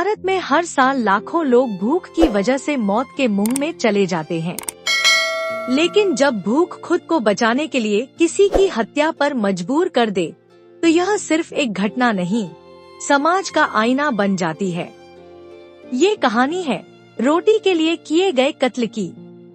भारत में हर साल लाखों लोग भूख की वजह से मौत के मुंह में चले जाते हैं। लेकिन जब भूख खुद को बचाने के लिए किसी की हत्या पर मजबूर कर दे तो यह सिर्फ एक घटना नहीं, समाज का आईना बन जाती है। ये कहानी है रोटी के लिए किए गए कत्ल की।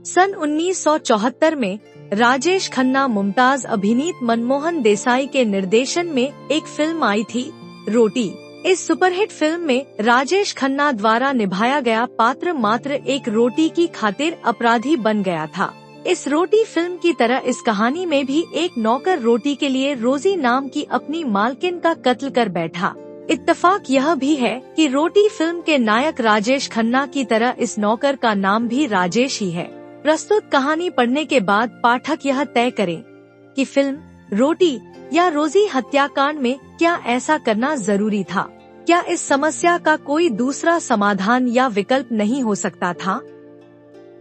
सन 1974 में राजेश खन्ना मुमताज अभिनीत मनमोहन देसाई के निर्देशन में एक फिल्म आई थी, रोटी। इस सुपरहिट फिल्म में राजेश खन्ना द्वारा निभाया गया पात्र मात्र एक रोटी की खातिर अपराधी बन गया था। इस रोटी फिल्म की तरह इस कहानी में भी एक नौकर रोटी के लिए रोजी नाम की अपनी मालकिन का कत्ल कर बैठा। इत्तेफाक यह भी है कि रोटी फिल्म के नायक राजेश खन्ना की तरह इस नौकर का नाम भी राजेश ही है। प्रस्तुत कहानी पढ़ने के बाद पाठक यह तय करें कि फिल्म रोटी या रोजी हत्याकांड में क्या ऐसा करना जरूरी था? क्या इस समस्या का कोई दूसरा समाधान या विकल्प नहीं हो सकता था?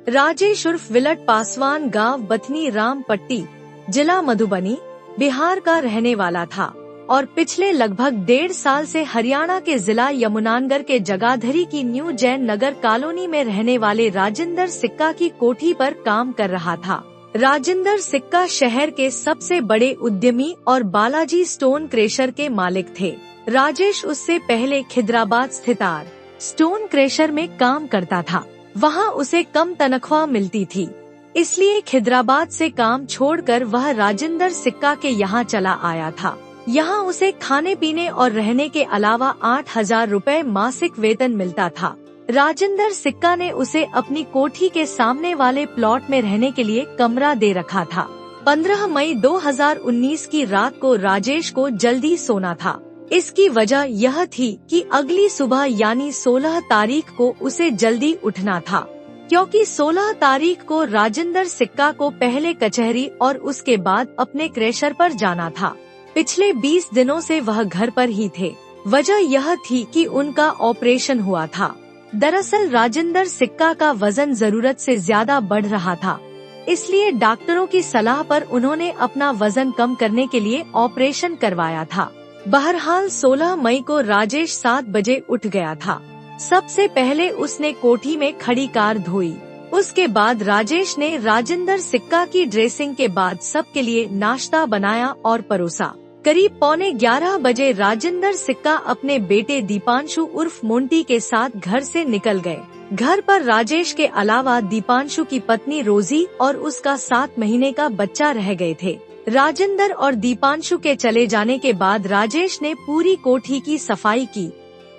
राजेश उर्फ विलट पासवान गांव बथनी रामपट्टी, जिला मधुबनी, बिहार का रहने वाला था और पिछले लगभग 1.5 साल से हरियाणा के जिला यमुनानगर के जगाधरी की न्यू जैन नगर कॉलोनी में रहने वाले राजिंदर सिक्का की कोठी पर काम कर रहा था। राजिंदर सिक्का शहर के सबसे बड़े उद्यमी और बालाजी स्टोन क्रेशर के मालिक थे। राजेश उससे पहले खिदराबाद स्थित आर स्टोन क्रेशर में काम करता था। वहां उसे कम तनख्वाह मिलती थी, इसलिए खिदराबाद से काम छोड़कर वह राजिंदर सिक्का के यहाँ चला आया था। यहाँ उसे खाने पीने और रहने के अलावा 8,000 रुपए मासिक वेतन मिलता था। राजिंदर सिक्का ने उसे अपनी कोठी के सामने वाले प्लॉट में रहने के लिए कमरा दे रखा था। 15 मई 2019 की रात को राजेश को जल्दी सोना था। इसकी वजह यह थी कि अगली सुबह यानी 16 तारीख को उसे जल्दी उठना था, क्योंकि 16 तारीख को राजिंदर सिक्का को पहले कचहरी और उसके बाद अपने क्रेशर पर जाना था। पिछले 20 दिनों से वह घर पर ही थे। वजह यह थी कि उनका ऑपरेशन हुआ था। दरअसल राजिंदर सिक्का का वजन जरूरत से ज्यादा बढ़ रहा था, इसलिए डॉक्टरों की सलाह पर उन्होंने अपना वजन कम करने के लिए ऑपरेशन करवाया था। बहरहाल 16 मई को राजेश 7 बजे उठ गया था। सबसे पहले उसने कोठी में खड़ी कार धोई। उसके बाद राजेश ने राजिंदर सिक्का की ड्रेसिंग के बाद सबके लिए नाश्ता बनाया और परोसा। करीब 11:15 बजे राजिंदर सिक्का अपने बेटे दीपांशु उर्फ मोंटी के साथ घर से निकल गए। घर पर राजेश के अलावा दीपांशु की पत्नी रोजी और उसका 7 महीने का बच्चा रह गए थे। राजिंदर और दीपांशु के चले जाने के बाद राजेश ने पूरी कोठी की सफाई की,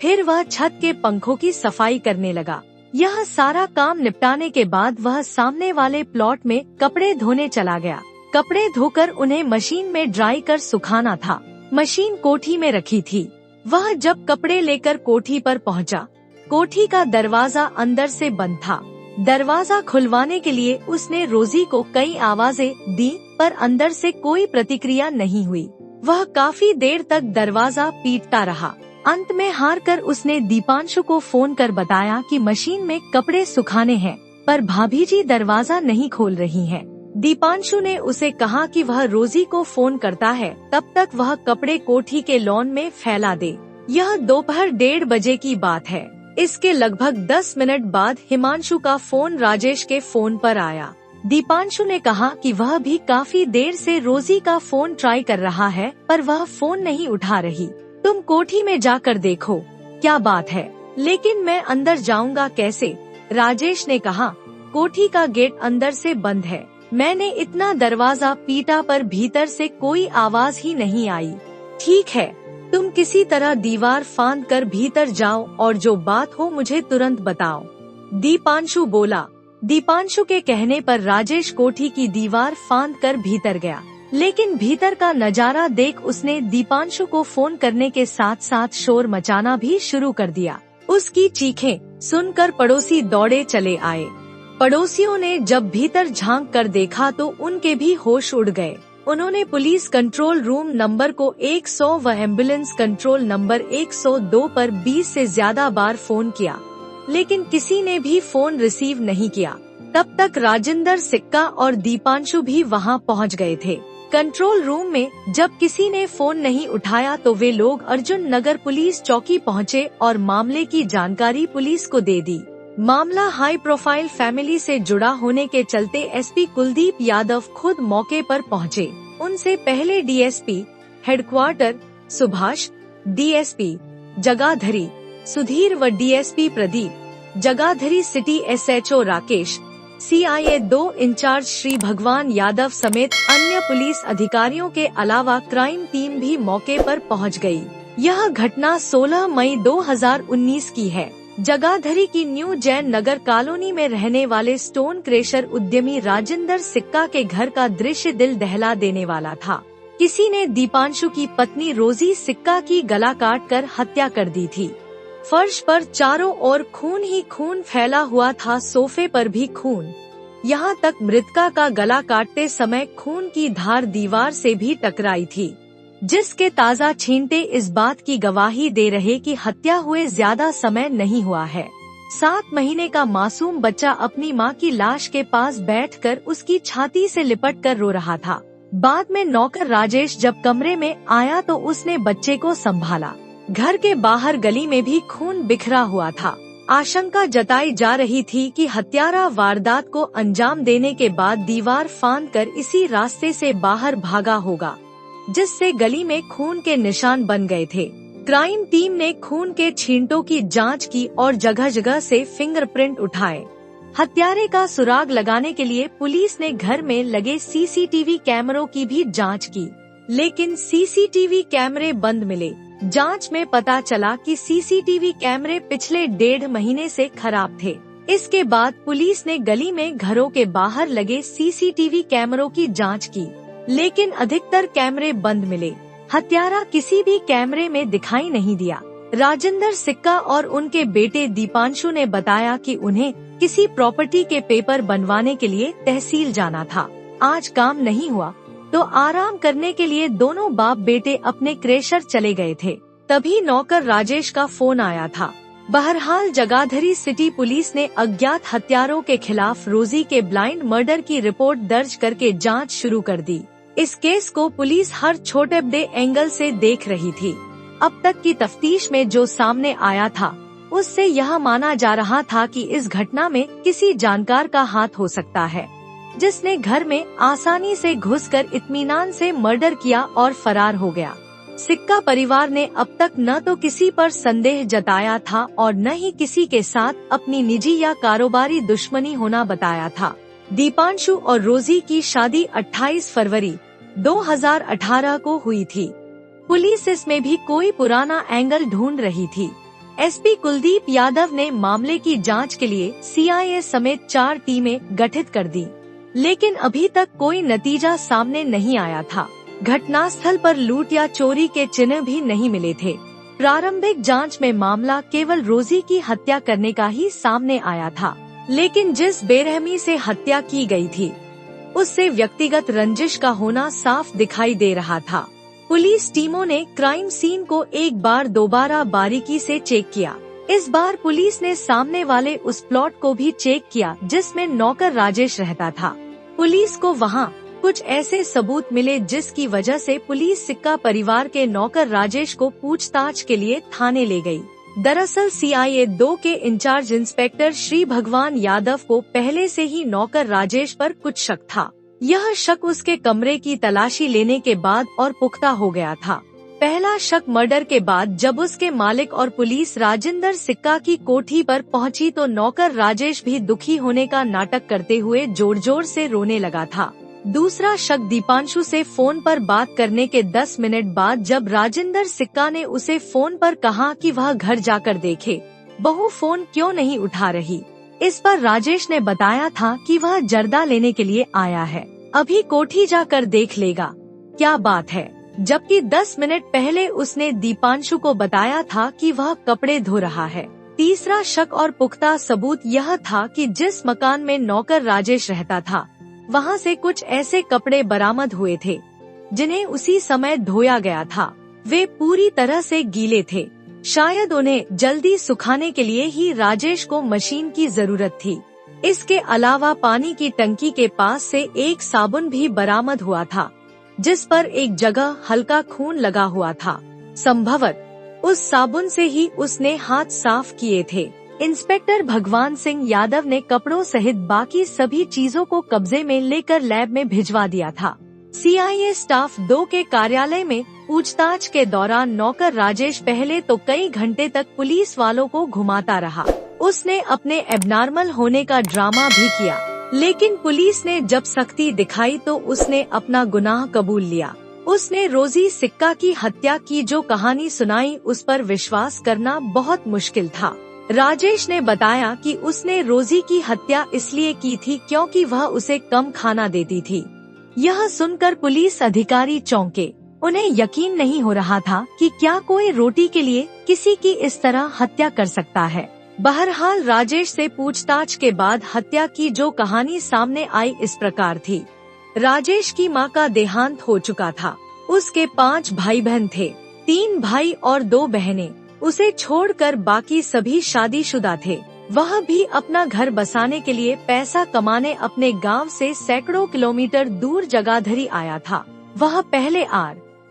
फिर वह छत के पंखों की सफाई करने लगा। यह सारा काम निपटाने के बाद वह सामने वाले प्लॉट में कपड़े धोने चला गया। कपड़े धोकर उन्हें मशीन में ड्राई कर सुखाना था। मशीन कोठी में रखी थी। वह जब कपड़े लेकर कोठी पर पहुंचा, कोठी का दरवाजा अंदर से बंद था। दरवाजा खुलवाने के लिए उसने रोजी को कई आवाजें दी, पर अंदर से कोई प्रतिक्रिया नहीं हुई। वह काफी देर तक दरवाजा पीटता रहा। अंत में हार कर उसने दीपांशु को फोन कर बताया कि मशीन में कपड़े सुखाने हैं, पर भाभी जी दरवाजा नहीं खोल रही हैं। दीपांशु ने उसे कहा कि वह रोजी को फोन करता है, तब तक वह कपड़े कोठी के लॉन में फैला दे। यह दोपहर 1:30 बजे की बात है। इसके लगभग 10 मिनट बाद हिमांशु का फोन राजेश के फोन पर आया। दीपांशु ने कहा कि वह भी काफी देर से रोजी का फोन ट्राई कर रहा है, पर वह फोन नहीं उठा रही। तुम कोठी में जाकर देखो क्या बात है। लेकिन मैं अंदर जाऊंगा कैसे? राजेश ने कहा, कोठी का गेट अंदर से बंद है। मैंने इतना दरवाजा पीटा पर भीतर से कोई आवाज ही नहीं आई। ठीक है, तुम किसी तरह दीवार फांद कर भीतर जाओ और जो बात हो मुझे तुरंत बताओ, दीपांशु बोला। दीपांशु के कहने पर राजेश कोठी की दीवार फांद कर भीतर गया, लेकिन भीतर का नजारा देख उसने दीपांशु को फोन करने के साथ साथ शोर मचाना भी शुरू कर दिया। उसकी चीखें सुनकर पड़ोसी दौड़े चले आए। पड़ोसियों ने जब भीतर झांक कर देखा तो उनके भी होश उड़ गए। उन्होंने पुलिस कंट्रोल रूम नंबर को 100 व एम्बुलेंस कंट्रोल नंबर 102 पर 20 से ज्यादा बार फोन किया, लेकिन किसी ने भी फोन रिसीव नहीं किया। तब तक राजिंदर सिक्का और दीपांशु भी वहां पहुंच गए थे। कंट्रोल रूम में जब किसी ने फोन नहीं उठाया तो वे लोग अर्जुन नगर पुलिस चौकी पहुँचे और मामले की जानकारी पुलिस को दे दी। मामला हाई प्रोफाइल फैमिली से जुड़ा होने के चलते एसपी कुलदीप यादव खुद मौके पर पहुँचे। उनसे पहले DSP headquarter Subhash, DSP Jagadhri Sudhir व DSP Pradeep, Jagadhri city SHO Rakesh, CIA 2 incharge Shri Bhagwan Yadav समेत अन्य पुलिस अधिकारियों के अलावा क्राइम टीम भी मौके पर पहुंच गई। यह घटना 16 मई 2019 की है। जगाधरी की न्यू जैन नगर कॉलोनी में रहने वाले स्टोन क्रेशर उद्यमी राजेंद्र सिक्का के घर का दृश्य दिल दहला देने वाला था। किसी ने दीपांशु की पत्नी रोजी सिक्का की गला काट कर हत्या कर दी थी। फर्श पर चारों ओर खून ही खून फैला हुआ था, सोफे पर भी खून। यहाँ तक मृतका का गला काटते समय खून की धार दीवार से भी टकराई थी, जिसके ताज़ा छींटे इस बात की गवाही दे रहे कि हत्या हुए ज्यादा समय नहीं हुआ है। 7 महीने का मासूम बच्चा अपनी मां की लाश के पास बैठकर उसकी छाती से लिपट कर रो रहा था। बाद में नौकर राजेश जब कमरे में आया तो उसने बच्चे को संभाला। घर के बाहर गली में भी खून बिखरा हुआ था। आशंका जताई जा रही थी कि हत्यारा वारदात को अंजाम देने के बाद दीवार फांदकर इसी रास्ते से बाहर भागा होगा, जिससे गली में खून के निशान बन गए थे। क्राइम टीम ने खून के छींटों की जांच की और जगह जगह से फिंगरप्रिंट उठाए। हत्यारे का सुराग लगाने के लिए पुलिस ने घर में लगे सीसीटीवी कैमरों की भी जांच की, लेकिन सीसीटीवी कैमरे बंद मिले। जांच में पता चला कि सीसीटीवी कैमरे पिछले 1.5 महीने से खराब थे। इसके बाद पुलिस ने गली में घरों के बाहर लगे सीसीटीवी कैमरों की जांच की, लेकिन अधिकतर कैमरे बंद मिले। हत्यारा किसी भी कैमरे में दिखाई नहीं दिया। राजेंद्र सिक्का और उनके बेटे दीपांशु ने बताया कि उन्हें किसी प्रॉपर्टी के पेपर बनवाने के लिए तहसील जाना था। आज काम नहीं हुआ तो आराम करने के लिए दोनों बाप बेटे अपने क्रेशर चले गए थे। तभी नौकर राजेश का फोन आया था। बहरहाल जगाधरी सिटी पुलिस ने अज्ञात हत्यारों के खिलाफ रोजी के ब्लाइंड मर्डर की रिपोर्ट दर्ज करके जांच शुरू कर दी। इस केस को पुलिस हर छोटे बड़े एंगल से देख रही थी। अब तक की तफ्तीश में जो सामने आया था उससे यह माना जा रहा था कि इस घटना में किसी जानकार का हाथ हो सकता है, जिसने घर में आसानी से घुसकर इत्मीनान से मर्डर किया और फरार हो गया। सिक्का परिवार ने अब तक न तो किसी पर संदेह जताया था और न ही किसी के साथ अपनी निजी या कारोबारी दुश्मनी होना बताया था। दीपांशु और रोजी की शादी 28 फरवरी 2018 को हुई थी। पुलिस इसमें भी कोई पुराना एंगल ढूंढ रही थी। एसपी कुलदीप यादव ने मामले की जांच के लिए सीआईए समेत 4 टीमें गठित कर दी, लेकिन अभी तक कोई नतीजा सामने नहीं आया था। घटनास्थल पर लूट या चोरी के चिन्ह भी नहीं मिले थे। प्रारंभिक जांच में मामला केवल रोजी की हत्या करने का ही सामने आया था, लेकिन जिस बेरहमी से हत्या की गई थी उससे व्यक्तिगत रंजिश का होना साफ दिखाई दे रहा था। पुलिस टीमों ने क्राइम सीन को एक बार दोबारा बारीकी से चेक किया। इस बार पुलिस ने सामने वाले उस प्लॉट को भी चेक किया जिसमें नौकर राजेश रहता था। पुलिस को वहां कुछ ऐसे सबूत मिले जिसकी वजह से पुलिस सिक्का परिवार के नौकर राजेश को पूछताछ के लिए थाने ले गई। दरअसल सीआईए 2 के इंचार्ज इंस्पेक्टर श्री भगवान यादव को पहले से ही नौकर राजेश पर कुछ शक था। यह शक उसके कमरे की तलाशी लेने के बाद और पुख्ता हो गया था। पहला शक मर्डर के बाद जब उसके मालिक और पुलिस राजेंद्र सिक्का की कोठी पर पहुंची तो नौकर राजेश भी दुखी होने का नाटक करते हुए जोर जोर से रोने लगा था। दूसरा शक दीपांशु से फोन पर बात करने के 10 मिनट बाद जब राजेंद्र सिक्का ने उसे फोन पर कहा कि वह घर जाकर देखे बहू फोन क्यों नहीं उठा रही। इस पर राजेश ने बताया था कि वह जर्दा लेने के लिए आया है, अभी कोठी जाकर देख लेगा। क्या बात है, जबकि 10 मिनट पहले उसने दीपांशु को बताया था कि वह कपड़े धो रहा है। तीसरा शक और पुख्ता सबूत यह था कि जिस मकान में नौकर राजेश रहता था वहां से कुछ ऐसे कपड़े बरामद हुए थे जिन्हें उसी समय धोया गया था। वे पूरी तरह से गीले थे, शायद उन्हें जल्दी सुखाने के लिए ही राजेश को मशीन की जरूरत थी। इसके अलावा पानी की टंकी के पास से एक साबुन भी बरामद हुआ था। जिस पर एक जगह हल्का खून लगा हुआ था। संभवत उस साबुन से ही उसने हाथ साफ किए थे। इंस्पेक्टर भगवान सिंह यादव ने कपड़ों सहित बाकी सभी चीजों को कब्जे में लेकर लैब में भिजवा दिया था। CIA स्टाफ 2 के कार्यालय में पूछताछ के दौरान नौकर राजेश पहले तो कई घंटे तक पुलिस वालों को घुमाता रहा। उसने अपने एबनॉर्मल होने का ड्रामा भी किया, लेकिन पुलिस ने जब सख्ती दिखाई तो उसने अपना गुनाह कबूल लिया। उसने रोजी सिक्का की हत्या की जो कहानी सुनाई उस पर विश्वास करना बहुत मुश्किल था। राजेश ने बताया कि उसने रोजी की हत्या इसलिए की थी क्योंकि वह उसे कम खाना देती थी। यह सुनकर पुलिस अधिकारी चौंके। उन्हें यकीन नहीं हो रहा था कि क्या कोई रोटी के लिए किसी की इस तरह हत्या कर सकता है। बहरहाल राजेश से पूछताछ के बाद हत्या की जो कहानी सामने आई इस प्रकार थी। राजेश की मां का देहांत हो चुका था। उसके 5 भाई बहन थे, 3 भाई और 2 बहनें। उसे छोड़कर बाकी सभी शादीशुदा थे। वह भी अपना घर बसाने के लिए पैसा कमाने अपने गांव से सैकड़ों किलोमीटर दूर जगाधरी आया था। वह पहले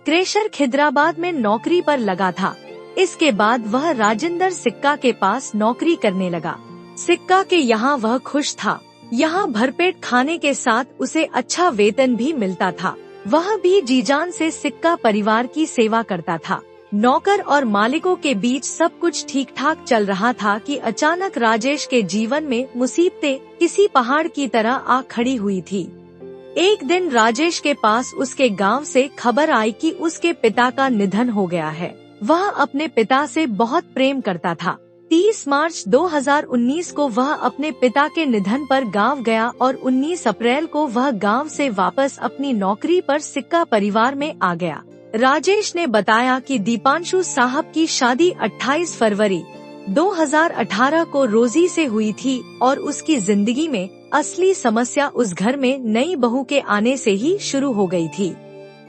क्रेशर खिदराबाद में नौकरी पर लगा था। इसके बाद वह राजेंद्र सिक्का के पास नौकरी करने लगा। सिक्का के यहाँ वह खुश था। यहाँ भरपेट खाने के साथ उसे अच्छा वेतन भी मिलता था। वह भी जीजान से सिक्का परिवार की सेवा करता था। नौकर और मालिकों के बीच सब कुछ ठीक ठाक चल रहा था कि अचानक राजेश के जीवन में मुसीबतें किसी पहाड़ की तरह आ खड़ी हुई थी। एक दिन राजेश के पास उसके गांव से खबर आई कि उसके पिता का निधन हो गया है। वह अपने पिता से बहुत प्रेम करता था। 30 मार्च 2019 को वह अपने पिता के निधन पर गांव गया और 19 अप्रैल को वह गांव से वापस अपनी नौकरी पर सिक्का परिवार में आ गया। राजेश ने बताया कि दीपांशु साहब की शादी 28 फरवरी 2018 को रोजी से हुई थी और उसकी जिंदगी में असली समस्या उस घर में नई बहू के आने से ही शुरू हो गई थी।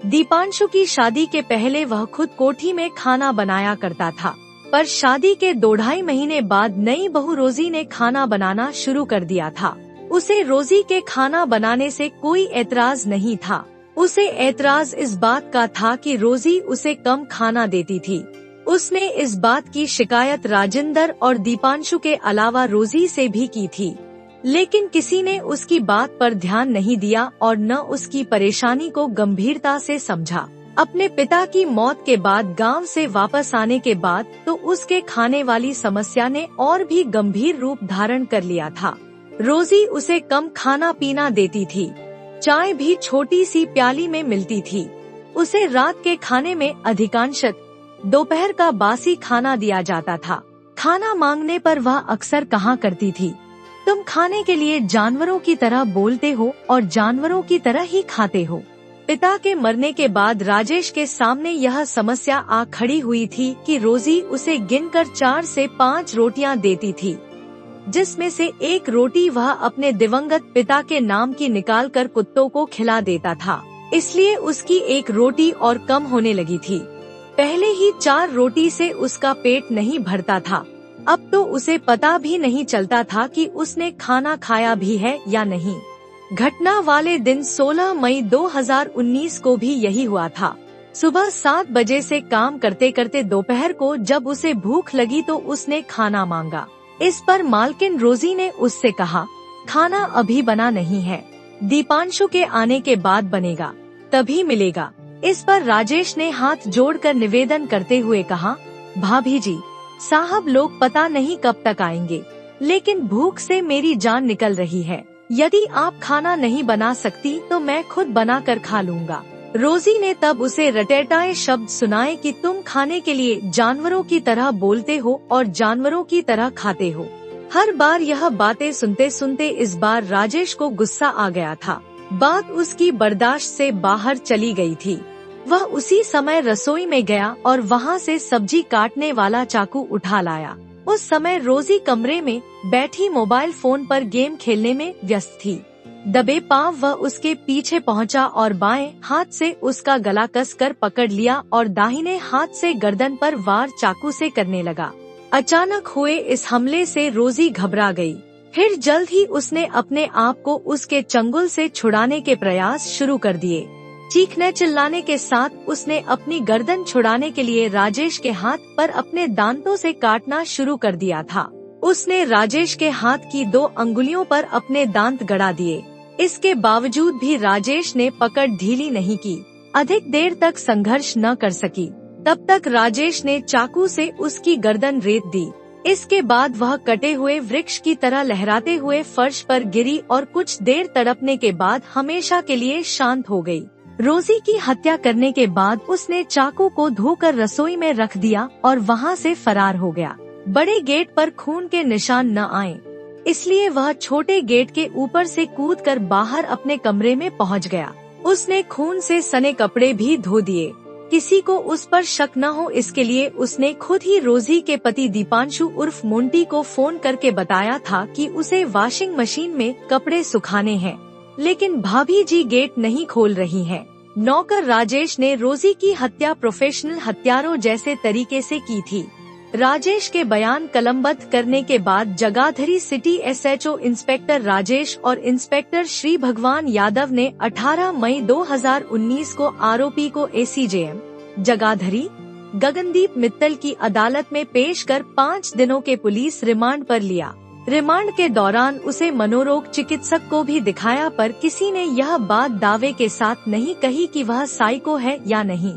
दीपांशु की शादी के पहले वह खुद कोठी में खाना बनाया करता था, पर शादी के 2-2.5 महीने बाद नई बहू रोजी ने खाना बनाना शुरू कर दिया था। उसे रोजी के खाना बनाने से कोई एतराज नहीं था। उसे एतराज इस बात का था कि रोजी उसे कम खाना देती थी। उसने इस बात की शिकायत राजेंद्र और दीपांशु के अलावा रोजी से भी की थी, लेकिन किसी ने उसकी बात पर ध्यान नहीं दिया और न उसकी परेशानी को गंभीरता से समझा। अपने पिता की मौत के बाद गांव से वापस आने के बाद तो उसके खाने वाली समस्या ने और भी गंभीर रूप धारण कर लिया था। रोजी उसे कम खाना पीना देती थी। चाय भी छोटी सी प्याली में मिलती थी। उसे रात के खाने में अधिकांशतः दोपहर का बासी खाना दिया जाता था। खाना मांगने पर वह अक्सर कहा करती थी, तुम खाने के लिए जानवरों की तरह बोलते हो और जानवरों की तरह ही खाते हो। पिता के मरने के बाद राजेश के सामने यह समस्या आ खड़ी हुई थी कि रोजी उसे गिनकर 4 से 5 रोटियां देती थी, जिसमें से एक रोटी वह अपने दिवंगत पिता के नाम की निकालकर कुत्तों को खिला देता था। इसलिए उसकी एक रोटी और कम होने लगी थी। पहले ही 4 रोटी से उसका पेट नहीं भरता था। अब तो उसे पता भी नहीं चलता था कि उसने खाना खाया भी है या नहीं। घटना वाले दिन 16 मई 2019 को भी यही हुआ था। सुबह 7 बजे से काम करते करते दोपहर को जब उसे भूख लगी तो उसने खाना मांगा। इस पर मालकिन रोजी ने उससे कहा, खाना अभी बना नहीं है, दीपांशु के आने के बाद बनेगा, तभी मिलेगा। इस पर राजेश ने हाथ जोड़कर निवेदन करते हुए कहा, भाभी जी, साहब लोग पता नहीं कब तक आएंगे, लेकिन भूख से मेरी जान निकल रही है। यदि आप खाना नहीं बना सकती तो मैं खुद बना कर खा लूँगा। रोजी ने तब उसे रटेटाए शब्द सुनाए कि तुम खाने के लिए जानवरों की तरह बोलते हो और जानवरों की तरह खाते हो। हर बार यह बातें सुनते सुनते इस बार राजेश को गुस्सा आ गया था। बात उसकी बर्दाश्त से बाहर चली गई थी। वह उसी समय रसोई में गया और वहाँ से सब्जी काटने वाला चाकू उठा लाया। उस समय रोजी कमरे में बैठी मोबाइल फोन पर गेम खेलने में व्यस्त थी। दबे पांव वह उसके पीछे पहुंचा और बाएं हाथ से उसका गला कसकर पकड़ लिया और दाहिने हाथ से गर्दन पर वार चाकू से करने लगा। अचानक हुए इस हमले से रोजी घबरा गई। फिर जल्द ही उसने अपने आप को उसके चंगुल से छुड़ाने के प्रयास शुरू कर दिए। चीखने चिल्लाने के साथ उसने अपनी गर्दन छुड़ाने के लिए राजेश के हाथ पर अपने दांतों से काटना शुरू कर दिया था। उसने राजेश के हाथ की 2 अंगुलियों पर अपने दांत गड़ा दिए। इसके बावजूद भी राजेश ने पकड़ ढीली नहीं की। अधिक देर तक संघर्ष न कर सकी। तब तक राजेश ने चाकू से उसकी गर्दन रेत दी। इसके बाद वह कटे हुए वृक्ष की तरह लहराते हुए फर्श पर गिरी और कुछ देर तड़पने के बाद हमेशा के लिए शांत हो गई। रोजी की हत्या करने के बाद उसने चाकू को धोकर रसोई में रख दिया और वहां से फरार हो गया। बड़े गेट पर खून के निशान न आए, इसलिए वह छोटे गेट के ऊपर से कूदकर बाहर अपने कमरे में पहुंच गया। उसने खून से सने कपड़े भी धो दिए। किसी को उस पर शक न हो इसके लिए उसने खुद ही रोजी के पति दीपांशु उर्फ मोंटी को फोन करके बताया था कि उसे वॉशिंग मशीन में कपड़े सुखाने हैं, लेकिन भाभी जी गेट नहीं खोल रही हैं। नौकर राजेश ने रोजी की हत्या प्रोफेशनल हत्यारों जैसे तरीके से की थी। राजेश के बयान कलमबद्ध करने के बाद Jagadhri city SHO inspector Rajesh और इंस्पेक्टर श्री भगवान यादव ने 18 मई 2019 को आरोपी को ACJM जगाधरी गगनदीप मित्तल की अदालत में पेश कर 5 दिनों के पुलिस रिमांड पर लिया। रिमांड के दौरान उसे मनोरोग चिकित्सक को भी दिखाया, पर किसी ने यह बात दावे के साथ नहीं कही कि वह साइको है या नहीं।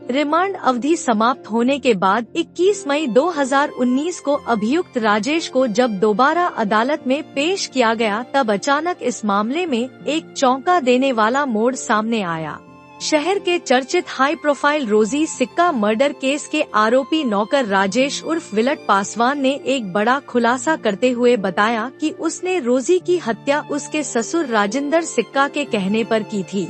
रिमांड अवधि समाप्त होने के बाद 21 मई 2019 को अभियुक्त राजेश को जब दोबारा अदालत में पेश किया गया, तब अचानक इस मामले में एक चौंका देने वाला मोड़ सामने आया। शहर के चर्चित हाई प्रोफाइल रोजी सिक्का मर्डर केस के आरोपी नौकर राजेश उर्फ विलट पासवान ने एक बड़ा खुलासा करते हुए बताया कि उसने रोजी की हत्या उसके ससुर राजेंद्र सिक्का के कहने पर की थी।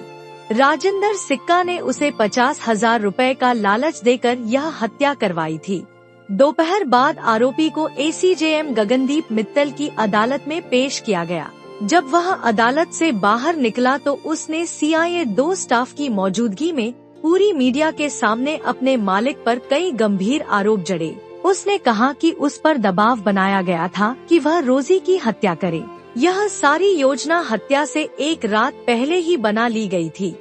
राजेंद्र सिक्का ने उसे 50,000 रुपए का लालच देकर यह हत्या करवाई थी। दोपहर बाद आरोपी को ACJM गगनदीप मित्तल की अदालत में पेश किया गया। जब वह अदालत से बाहर निकला तो उसने CIA 2 स्टाफ की मौजूदगी में पूरी मीडिया के सामने अपने मालिक पर कई गंभीर आरोप जड़े। उसने कहा कि उस पर दबाव बनाया गया था कि वह रोजी की हत्या करे। यह सारी योजना हत्या से एक रात पहले ही बना ली गई थी।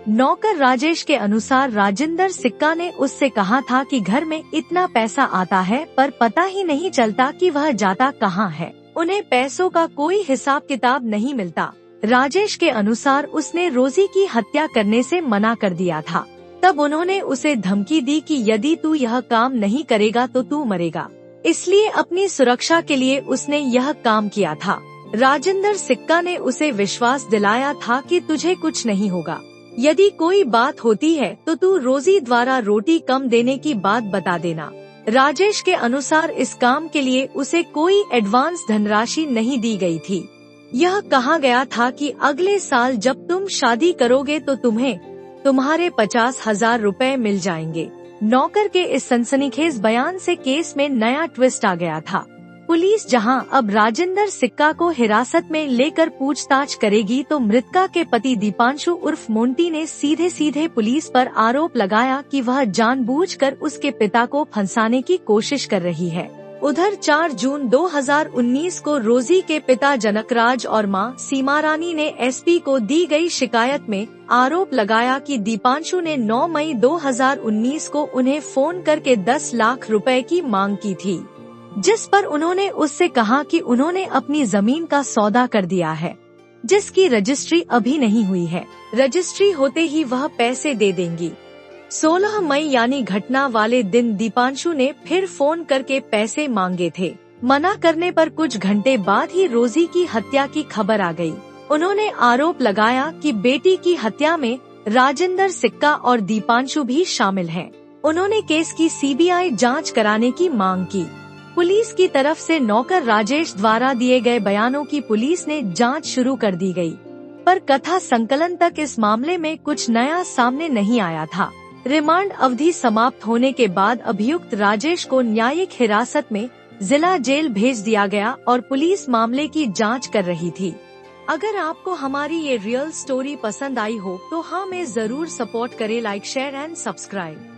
नौकर राजेश के अनुसार राजेंद्र सिक्का ने उससे कहा था कि घर में इतना पैसा आता है पर पता ही नहीं चलता कि वह जाता कहाँ है। उन्हें पैसों का कोई हिसाब किताब नहीं मिलता। राजेश के अनुसार उसने रोजी की हत्या करने से मना कर दिया था। तब उन्होंने उसे धमकी दी कि यदि तू यह काम नहीं करेगा तो तू मरेगा। इसलिए अपनी सुरक्षा के लिए उसने यह काम किया था। राजेंद्र सिक्का ने उसे विश्वास दिलाया था कि तुझे कुछ नहीं होगा, यदि कोई बात होती है तो तू रोजी द्वारा रोटी कम देने की बात बता देना। राजेश के अनुसार इस काम के लिए उसे कोई एडवांस धनराशि नहीं दी गई थी। यह कहा गया था कि अगले साल जब तुम शादी करोगे तो तुम्हें तुम्हारे 50,000 रुपए मिल जाएंगे। नौकर के इस सनसनीखेज बयान से केस में नया ट्विस्ट आ गया था। पुलिस जहां अब राजेंद्र सिक्का को हिरासत में लेकर पूछताछ करेगी, तो मृतका के पति दीपांशु उर्फ मोंटी ने सीधे सीधे पुलिस पर आरोप लगाया कि वह जानबूझकर उसके पिता को फंसाने की कोशिश कर रही है। उधर 4 जून 2019 को रोजी के पिता जनकराज और मां सीमारानी ने SP को दी गई शिकायत में आरोप लगाया कि दीपांशु ने 9 मई 2019 को उन्हें फोन करके 10 लाख रुपए की मांग की थी, जिस पर उन्होंने उससे कहा कि उन्होंने अपनी जमीन का सौदा कर दिया है, जिसकी रजिस्ट्री अभी नहीं हुई है। रजिस्ट्री होते ही वह पैसे दे देंगी। 16 मई यानी घटना वाले दिन दीपांशु ने फिर फोन करके पैसे मांगे थे। मना करने पर कुछ घंटे बाद ही रोजी की हत्या की खबर आ गई। उन्होंने आरोप लगाया कि बेटी की हत्या में राजेंद्र सिक्का और दीपांशु भी शामिल हैं। उन्होंने केस की CBI जांच कराने की मांग की। पुलिस की तरफ से नौकर राजेश द्वारा दिए गए बयानों की पुलिस ने जांच शुरू कर दी गई, पर कथा संकलन तक इस मामले में कुछ नया सामने नहीं आया था। रिमांड अवधि समाप्त होने के बाद अभियुक्त राजेश को न्यायिक हिरासत में जिला जेल भेज दिया गया और पुलिस मामले की जांच कर रही थी। अगर आपको हमारी ये रियल स्टोरी पसंद आई हो तो हमें जरूर सपोर्ट करें, लाइक शेयर एंड सब्सक्राइब।